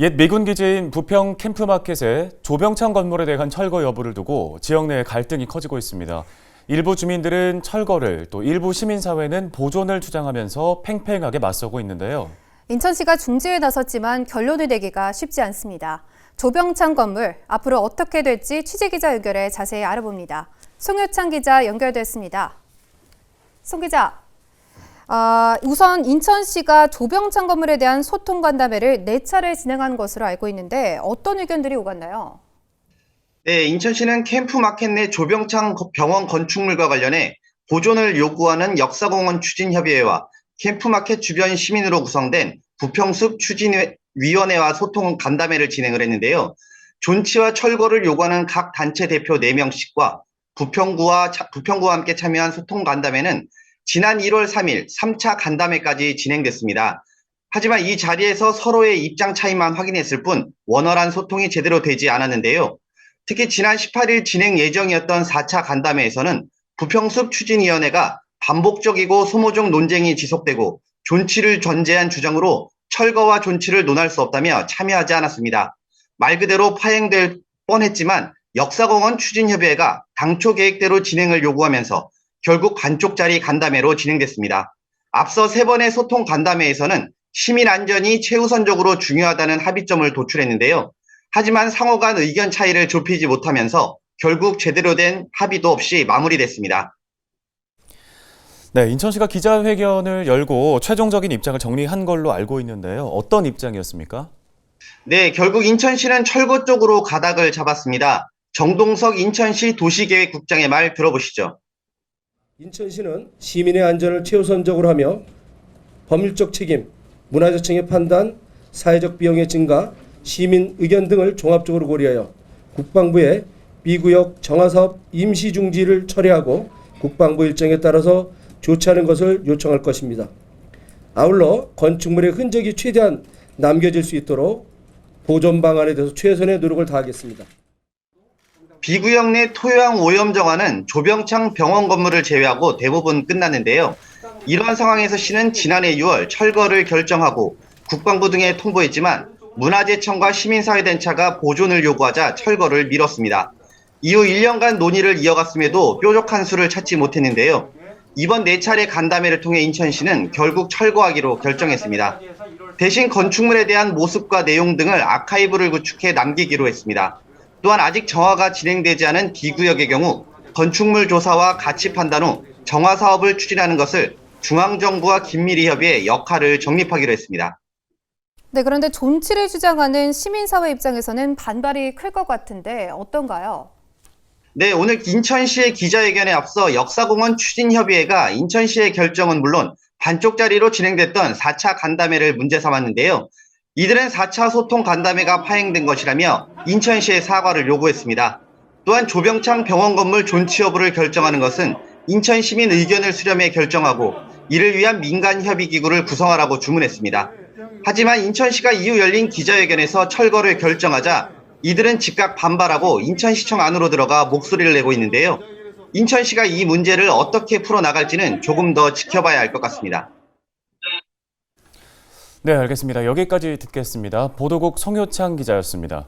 옛 미군 기지인 부평 캠프마켓의 조병창 건물에 대한 철거 여부를 두고 지역 내 갈등이 커지고 있습니다. 일부 주민들은 철거를, 또 일부 시민사회는 보존을 주장하면서 팽팽하게 맞서고 있는데요. 인천시가 중지에 나섰지만 결론을 내기가 쉽지 않습니다. 조병창 건물, 앞으로 어떻게 될지 취재기자 연결해 자세히 알아봅니다. 송효창 기자 연결됐습니다. 송 기자, 우선 인천시가 조병창 건물에 대한 소통 간담회를 4차례 진행한 것으로 알고 있는데 어떤 의견들이 오갔나요? 네, 인천시는 캠프마켓 내 조병창 병원 건축물과 관련해 보존을 요구하는 역사공원 추진협의회와 캠프마켓 주변 시민으로 구성된 부평숲 추진위원회와 소통 간담회를 진행을 했는데요. 존치와 철거를 요구하는 각 단체 대표 4명씩과 부평구와 함께 참여한 소통 간담회는 지난 1월 3일 3차 간담회까지 진행됐습니다. 하지만 이 자리에서 서로의 입장 차이만 확인했을 뿐 원활한 소통이 제대로 되지 않았는데요. 특히 지난 18일 진행 예정이었던 4차 간담회에서는 부평숲 추진위원회가 반복적이고 소모적 논쟁이 지속되고 존치를 전제한 주장으로 철거와 존치를 논할 수 없다며 참여하지 않았습니다. 말 그대로 파행될 뻔했지만 역사공원 추진협의회가 당초 계획대로 진행을 요구하면서 결국 반쪽짜리 간담회로 진행됐습니다. 앞서 3번의 소통 간담회에서는 시민 안전이 최우선적으로 중요하다는 합의점을 도출했는데요. 하지만 상호 간 의견 차이를 좁히지 못하면서 결국 제대로 된 합의도 없이 마무리됐습니다. 네, 인천시가 기자회견을 열고 최종적인 입장을 정리한 걸로 알고 있는데요. 어떤 입장이었습니까? 네, 결국 인천시는 철거 쪽으로 가닥을 잡았습니다. 정동석 인천시 도시계획국장의 말 들어보시죠. 인천시는 시민의 안전을 최우선적으로 하며 법률적 책임, 문화재청의 판단, 사회적 비용의 증가, 시민 의견 등을 종합적으로 고려하여 국방부의 B구역 정화사업 임시중지를 철회하고 국방부 일정에 따라서 조치하는 것을 요청할 것입니다. 아울러 건축물의 흔적이 최대한 남겨질 수 있도록 보존 방안에 대해서 최선의 노력을 다하겠습니다. B구역 내 토요양 오염 정화는 조병창 병원 건물을 제외하고 대부분 끝났는데요. 이러한 상황에서 시는 지난해 6월 철거를 결정하고 국방부 등에 통보했지만 문화재청과 시민사회단체가 보존을 요구하자 철거를 미뤘습니다. 이후 1년간 논의를 이어갔음에도 뾰족한 수를 찾지 못했는데요. 이번 4차례 간담회를 통해 인천시는 결국 철거하기로 결정했습니다. 대신 건축물에 대한 모습과 내용 등을 아카이브를 구축해 남기기로 했습니다. 또한 아직 정화가 진행되지 않은 D구역의 경우 건축물 조사와 가치 판단 후 정화 사업을 추진하는 것을 중앙정부와 긴밀히 협의해 역할을 정립하기로 했습니다. 네, 그런데 존치를 주장하는 시민사회 입장에서는 반발이 클 것 같은데 어떤가요? 네, 오늘 인천시의 기자회견에 앞서 역사공원 추진협의회가 인천시의 결정은 물론 반쪽짜리로 진행됐던 4차 간담회를 문제 삼았는데요. 이들은 4차 소통 간담회가 파행된 것이라며 인천시의 사과를 요구했습니다. 또한 조병창 병원 건물 존치 여부를 결정하는 것은 인천 시민 의견을 수렴해 결정하고 이를 위한 민간협의기구를 구성하라고 주문했습니다. 하지만 인천시가 이후 열린 기자회견에서 철거를 결정하자 이들은 즉각 반발하고 인천시청 안으로 들어가 목소리를 내고 있는데요. 인천시가 이 문제를 어떻게 풀어나갈지는 조금 더 지켜봐야 할 것 같습니다. 네, 알겠습니다. 여기까지 듣겠습니다. 보도국 송효창 기자였습니다.